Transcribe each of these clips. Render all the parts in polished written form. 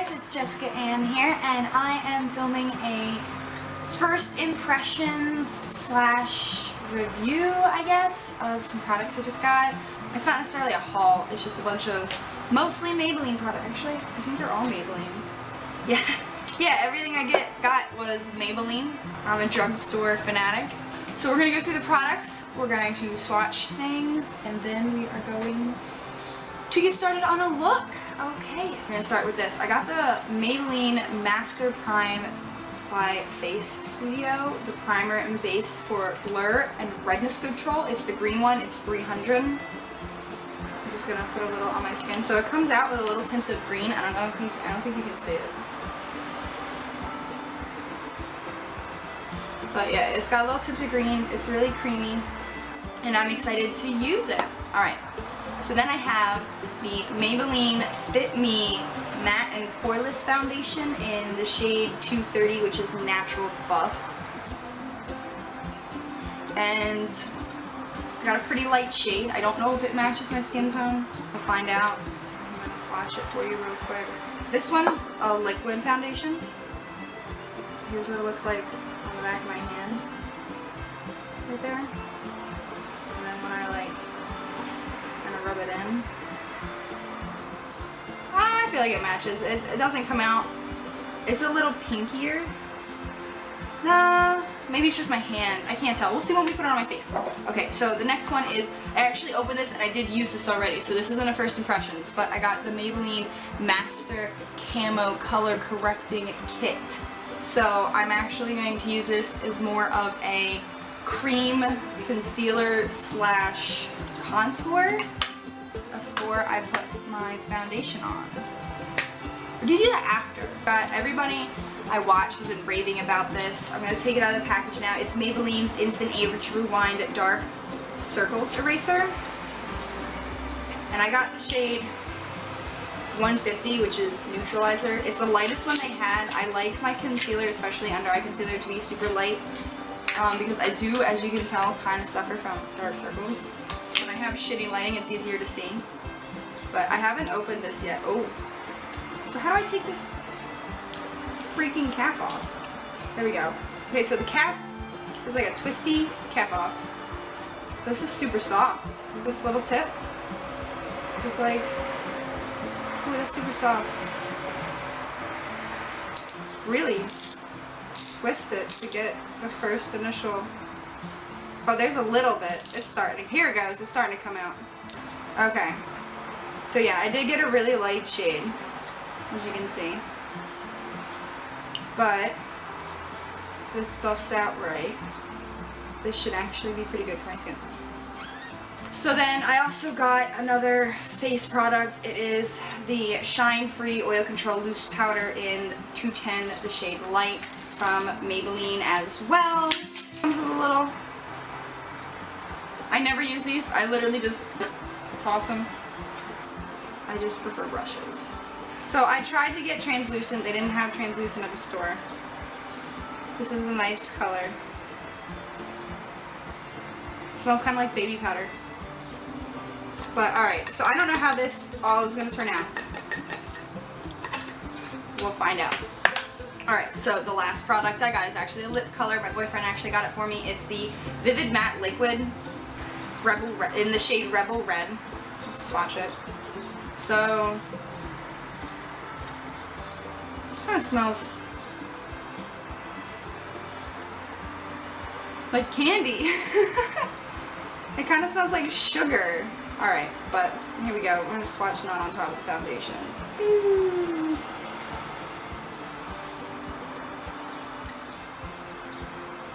guys, it's Jessica Ann here, and I am filming a first impressions slash review, I guess, of some products I just got. It's not necessarily a haul, it's just a bunch of mostly Maybelline products. Actually, I think they're all Maybelline. Yeah, everything I got was Maybelline. I'm a drugstore fanatic. So we're going to go through the products, we're going to swatch things, and then we are going to get started on a look. Okay, I'm going to start with this. I got the Maybelline Master Prime by Face Studio, the primer and base for blur and redness control. It's the green one, it's 300. I'm just going to put a little on my skin. So it comes out with a little tint of green. I don't think you can see it. But yeah, it's got a little tint of green, it's really creamy, and I'm excited to use it. Alright, so then I have the Maybelline Fit Me Matte and Poreless Foundation in the shade 230, which is Natural Buff. And I got a pretty light shade. I don't know if it matches my skin tone. We'll find out. I'm going to swatch it for you real quick. This one's a liquid foundation. So here's what it looks like on the back of my hand, right there. And then when I kind of rub it in, I feel like it matches. It doesn't come out. It's a little pinkier. Nah, maybe it's just my hand. I can't tell. We'll see when we put it on my face. Okay, so the next one is, I actually opened this and I did use this already, so this isn't a first impressions, but I got the Maybelline Master Camo Color Correcting Kit. So I'm actually going to use this as more of a cream concealer slash contour before I put my foundation on. Or do you do that after? But everybody I watch has been raving about this. I'm going to take it out of the package now. It's Maybelline's Instant Age Rewind Dark Circles Eraser. And I got the shade 150, which is Neutralizer. It's the lightest one they had. I like my concealer, especially under eye concealer, to be super light. Because I do, as you can tell, kind of suffer from dark circles. When I have shitty lighting, it's easier to see. But I haven't opened this yet. Oh. So how do I take this freaking cap off? There we go. Okay, so the cap is like a twisty cap off. This is super soft. This little tip is like, oh, that's super soft. Really twist it to get the first initial. Oh, there's a little bit. It's starting. Here it goes. It's starting to come out. Okay. So yeah, I did get a really light shade, as you can see. But this buffs out right. This should actually be pretty good for my skin tone. So then I also got another face product. It is the Shine Free Oil Control Loose Powder in 210, the shade Light, from Maybelline as well. Comes with a little. I never use these. I literally just toss them. I just prefer brushes. So I tried to get translucent. They didn't have translucent at the store. This is a nice color. It smells kind of like baby powder. But alright, so I don't know how this all is going to turn out. We'll find out. Alright, so the last product I got is actually a lip color. My boyfriend actually got it for me. It's the Vivid Matte Liquid Rebel Red, in the shade Rebel Red. Let's swatch it. So, it kind of smells like candy. It kind of smells like sugar. Alright, but here we go. We're going to swatch not on top of the foundation. Ooh.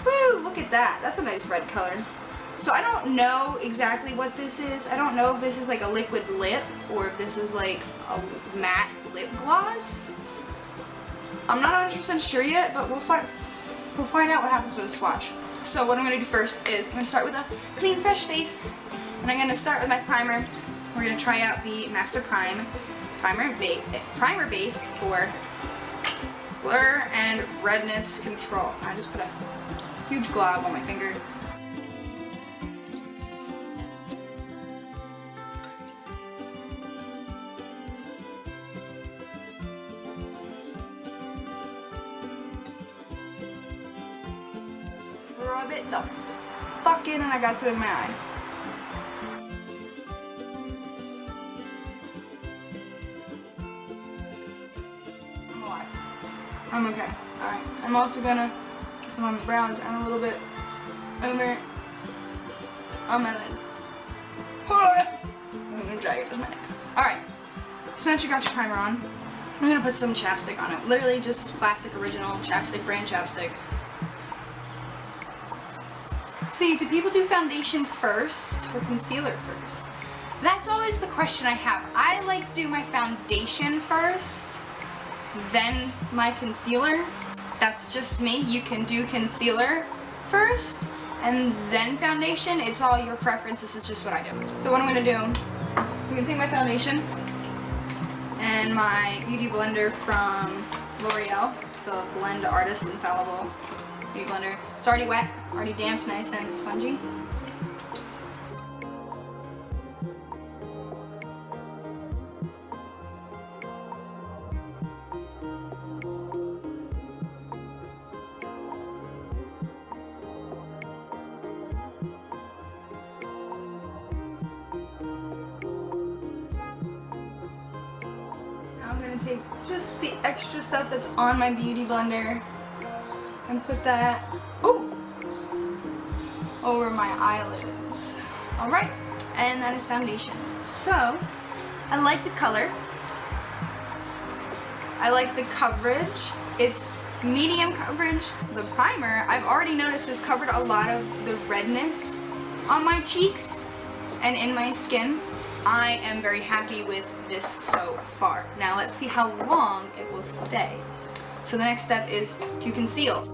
Woo, look at that. That's a nice red color. So I don't know exactly what this is. I don't know if this is like a liquid lip or if this is like a matte lip gloss. I'm not 100% sure yet, but we'll find out what happens with a swatch. So what I'm going to do first is I'm going to start with a clean, fresh face. And I'm going to start with my primer. We're going to try out the Master Prime primer base for blur and redness control. I just put a huge glob on my finger. rub it the fuck in and I got some in my eye. I'm alive. I'm okay. Alright. I'm also gonna put some on my brows and a little bit over on my lids. I'm gonna drag it with my neck. Alright. So now that you got your primer on, I'm gonna put some chapstick on it. Literally just classic original chapstick, brand chapstick. See, do people do foundation first or concealer first? That's always the question I have. I like to do my foundation first, then my concealer. That's just me. You can do concealer first and then foundation. It's all your preference. This is just what I do. So what I'm gonna do, I'm gonna take my foundation and my beauty blender from L'Oreal, the Blend Artist Infallible Beauty Blender. It's already wet, already damp, nice and spongy. I'm gonna take just the extra stuff that's on my beauty blender and put that over my eyelids. Alright, and that is foundation. So, I like the color. I like the coverage. It's medium coverage. The primer, I've already noticed this covered a lot of the redness on my cheeks and in my skin. I am very happy with this so far. Now let's see how long it will stay. So the next step is to conceal.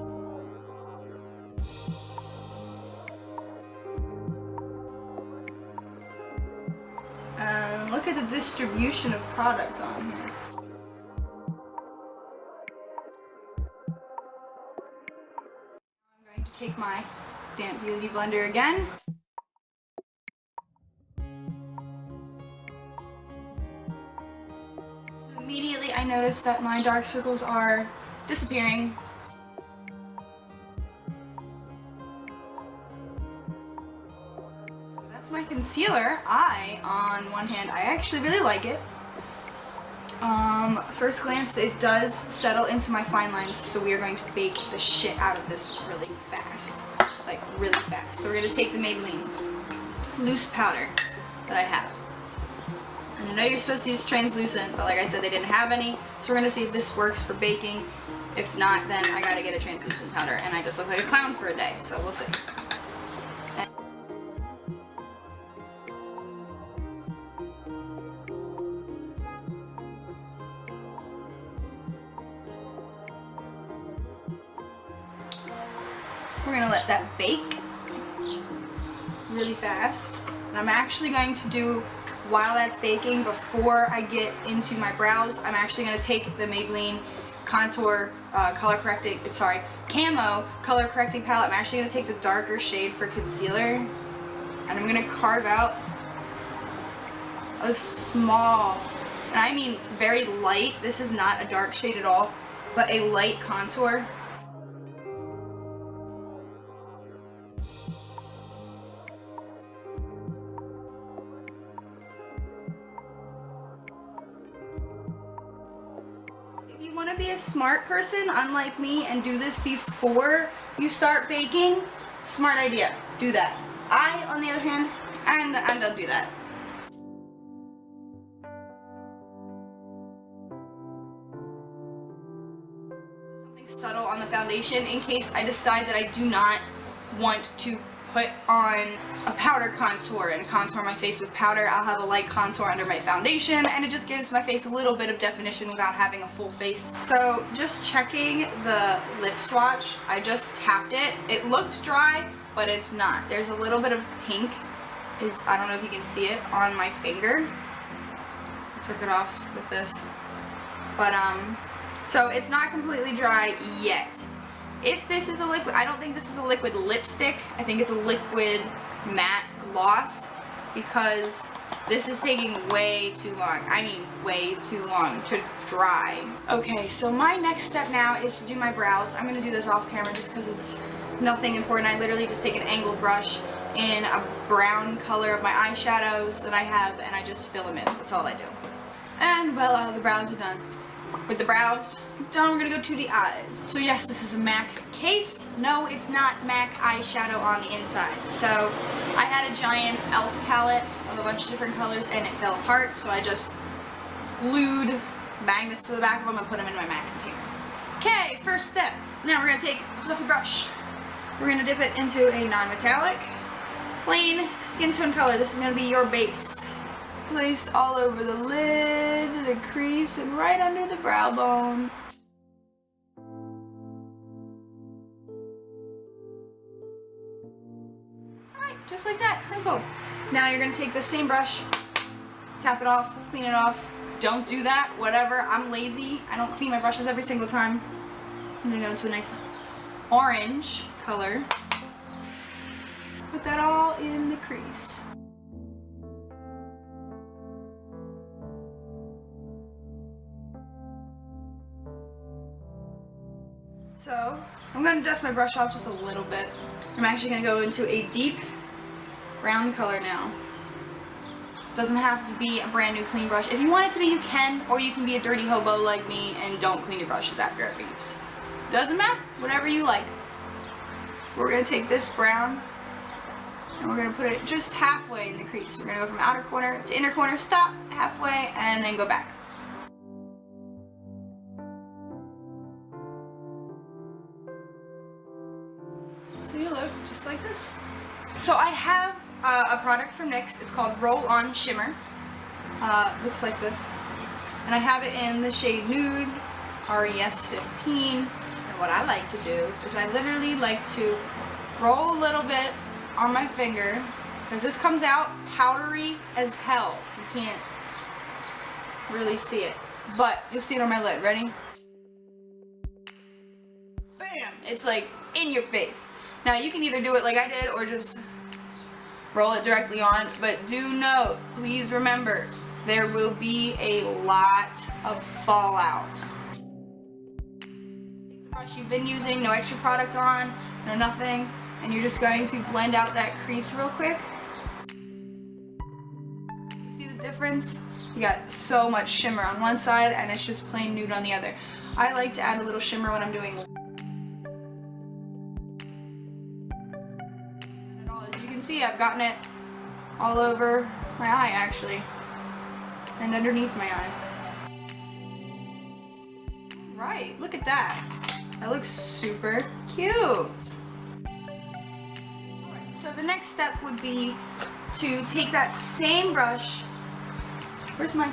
Look at the distribution of product on here. I'm going to take my damp beauty blender again. Immediately I noticed that my dark circles are disappearing. That's my concealer. On one hand, I actually really like it. First glance, it does settle into my fine lines, so we are going to bake the shit out of this really fast. Like, really fast. So we're going to take the Maybelline loose powder that I have. And I know you're supposed to use translucent, but like I said, they didn't have any. So we're gonna see if this works for baking. If not, then I gotta get a translucent powder, and I just look like a clown for a day, so we'll see. We're gonna let that bake really fast. And I'm actually going to do, while that's baking, before I get into my brows, I'm actually going to take the Maybelline Contour Camo color correcting palette. I'm actually going to take the darker shade for concealer, and I'm going to carve out a small, and I mean very light, this is not a dark shade at all, but a light contour. If you want to be a smart person, unlike me, and do this before you start baking, smart idea, do that. I, on the other hand, I don't do that. Something subtle on the foundation in case I decide that I do not want to put on a powder contour and contour my face with powder. I'll have a light contour under my foundation, and it just gives my face a little bit of definition without having a full face. So just checking the lip swatch, I just tapped it. It looked dry, but it's not. There's a little bit of pink, I don't know if you can see it, on my finger. I took it off with this. But so it's not completely dry yet. If this is a liquid, I don't think this is a liquid lipstick. I think it's a liquid matte gloss, because this is taking way too long. I mean, way too long to dry. Okay, so my next step now is to do my brows. I'm gonna do this off camera just because it's Nothing important. I literally just take an angled brush in a brown color of my eyeshadows that I have, and I just fill them in. That's all I do. And well, the brows are done. With the brows done, we're gonna go to the eyes. So yes, this is a MAC case. No, it's not MAC eyeshadow on the inside. So I had a giant e.l.f. palette of a bunch of different colors and it fell apart, so I just glued magnets to the back of them and put them in my MAC container. Okay, first step. Now we're gonna take a fluffy brush. We're gonna dip it into a non-metallic, plain skin tone color. This is gonna be your base. Placed all over the lid, the crease, and right under the brow bone. Alright, just like that, simple. Now you're gonna take the same brush, tap it off, clean it off. Don't do that, whatever, I'm lazy. I don't clean my brushes every single time. I'm gonna go into a nice orange color. Put that all in the crease. So, I'm going to dust my brush off just a little bit. I'm actually going to go into a deep brown color now. Doesn't have to be a brand new clean brush. If you want it to be, you can, or you can be a dirty hobo like me and don't clean your brushes after every use. Doesn't matter, whatever you like. We're going to take this brown and we're going to put it just halfway in the crease. We're going to go from outer corner to inner corner, stop halfway, and then go back. So you look just like this. So I have a product from NYX. It's called Roll On Shimmer. Looks like this. And I have it in the shade Nude, RES 15. And what I like to do is I literally like to roll a little bit on my finger, because this comes out powdery as hell. You can't really see it, but you'll see it on my lid. Ready? Bam! It's like in your face. Now you can either do it like I did or just roll it directly on, but do note, please remember, there will be a lot of fallout. Take the brush you've been using, no extra product on, no nothing, and you're just going to blend out that crease real quick. You see the difference? You got so much shimmer on one side and it's just plain nude on the other. I like to add a little shimmer when I'm doing. As you can see, I've gotten it all over my eye actually, and underneath my eye. Right, look at that. That looks super cute. So the next step would be to take that same brush. Where's mine?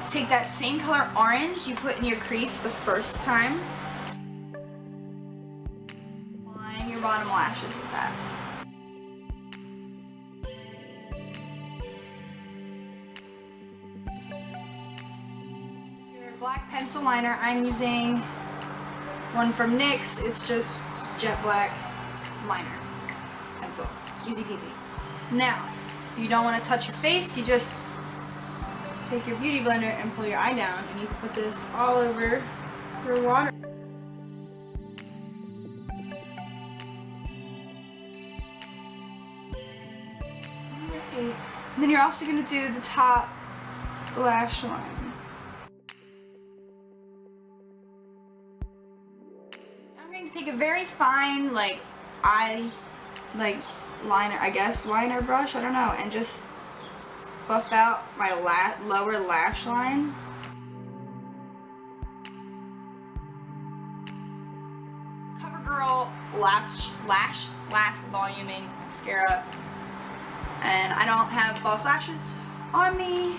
Take that same color orange you put in your crease the first time. Line your bottom lashes with that. Your black pencil liner, I'm using one from NYX. It's just jet black liner pencil. Easy peasy. Now, if you don't want to touch your face, you just take your beauty blender and pull your eye down, and you can put this all over your water. Alright. And then you're also going to do the top lash line. I'm going to take a very fine, liner, I guess, liner brush, I don't know, and just buff out my lower lash line. CoverGirl Lash Last Voluming Mascara, and I don't have false lashes on me.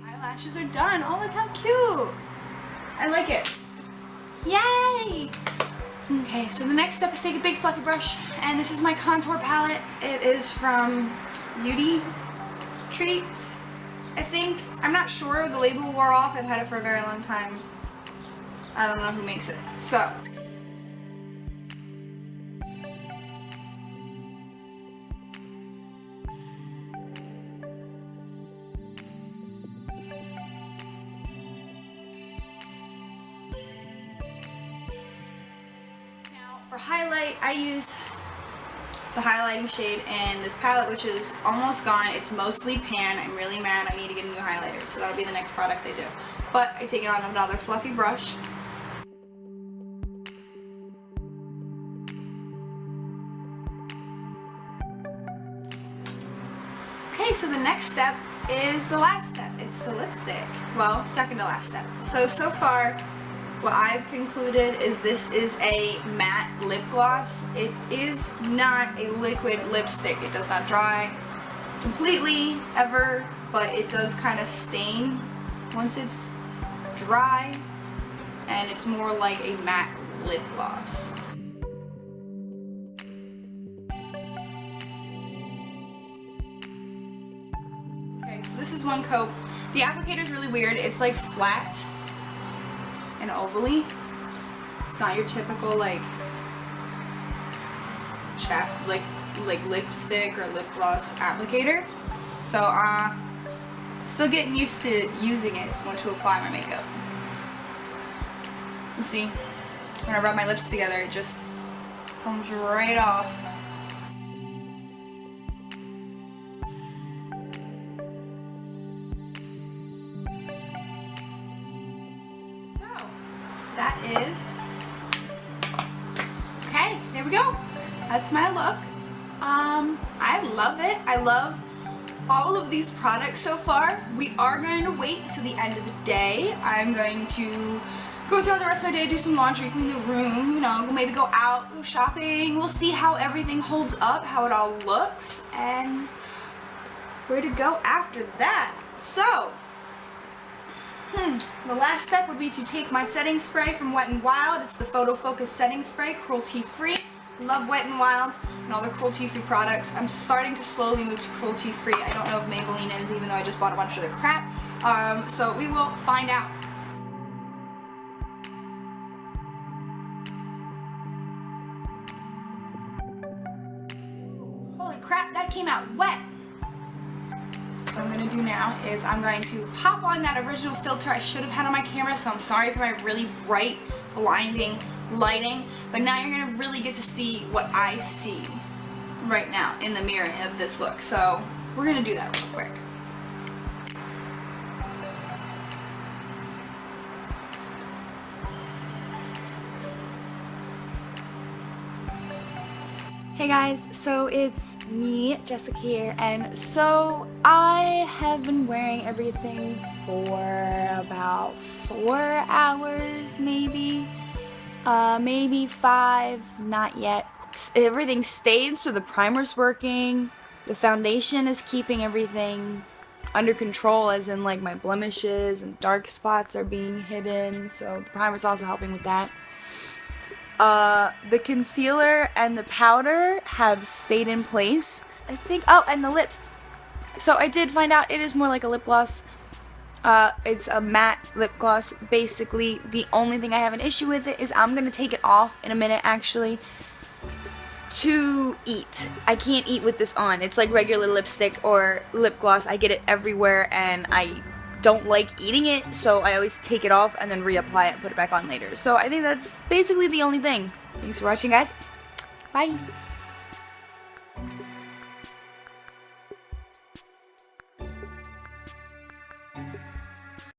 Eyelashes are done. Oh, look how cute! I like it. Yay! Okay, so the next step is take a big fluffy brush, and this is my contour palette. It is from Beauty Treats, I think. I'm not sure. The label wore off. I've had it for a very long time. I don't know who makes it. So. for highlight, I use the highlighting shade in this palette, which is almost gone. It's mostly pan. I'm really mad. I need to get a new highlighter, so that'll be the next product I do. But I take it on another fluffy brush. Okay, so the next step is the last step. It's the lipstick. Well, second to last step. So far, what I've concluded is this is a matte lip gloss. It is not a liquid lipstick. It does not dry completely ever, but it does kind of stain once it's dry, and it's more like a matte lip gloss. Okay, so this is one coat. The applicator is really weird. It's like flat and ovally. It's not your typical like lipstick or lip gloss applicator. So still getting used to using it when to apply my makeup. And see, when I rub my lips together, it just comes right off. That is, okay, there we go. That's my look. I love it. I love all of these products so far. We are going to wait until the end of the day. I'm going to go throughout the rest of my day, do some laundry, clean the room, you know, maybe go out, go shopping. We'll see how everything holds up, how it all looks, and where to go after that. So, the last step would be to take my setting spray from Wet n Wild. It's the Photo Focus Setting Spray, cruelty-free. Love Wet n Wild and all the cruelty-free products. I'm starting to slowly move to cruelty-free. I don't know if Maybelline is, even though I just bought a bunch of the crap. So we will find out. Holy crap, that came out wet. What I'm going to do now is I'm going to pop on that original filter I should have had on my camera, so I'm sorry for my really bright, blinding lighting, but now you're going to really get to see what I see right now in the mirror of this look. So we're going to do that real quick. Hey guys, so it's me, Jessica here, and so I have been wearing everything for about 4 hours, maybe 5, not yet. Everything stayed, so the primer's working, the foundation is keeping everything under control, as in like my blemishes and dark spots are being hidden, so the primer's also helping with that. The concealer and the powder have stayed in place, I think. Oh, and the lips. So I did find out it is more like a lip gloss. It's a matte lip gloss, basically. The only thing I have an issue with it is I'm gonna take it off in a minute, actually, to eat. I can't eat with this on. It's like regular lipstick or lip gloss. I get it everywhere, and I don't like eating it, so I always take it off and then reapply it and put it back on later. So I think that's basically the only thing. Thanks for watching, guys. Bye.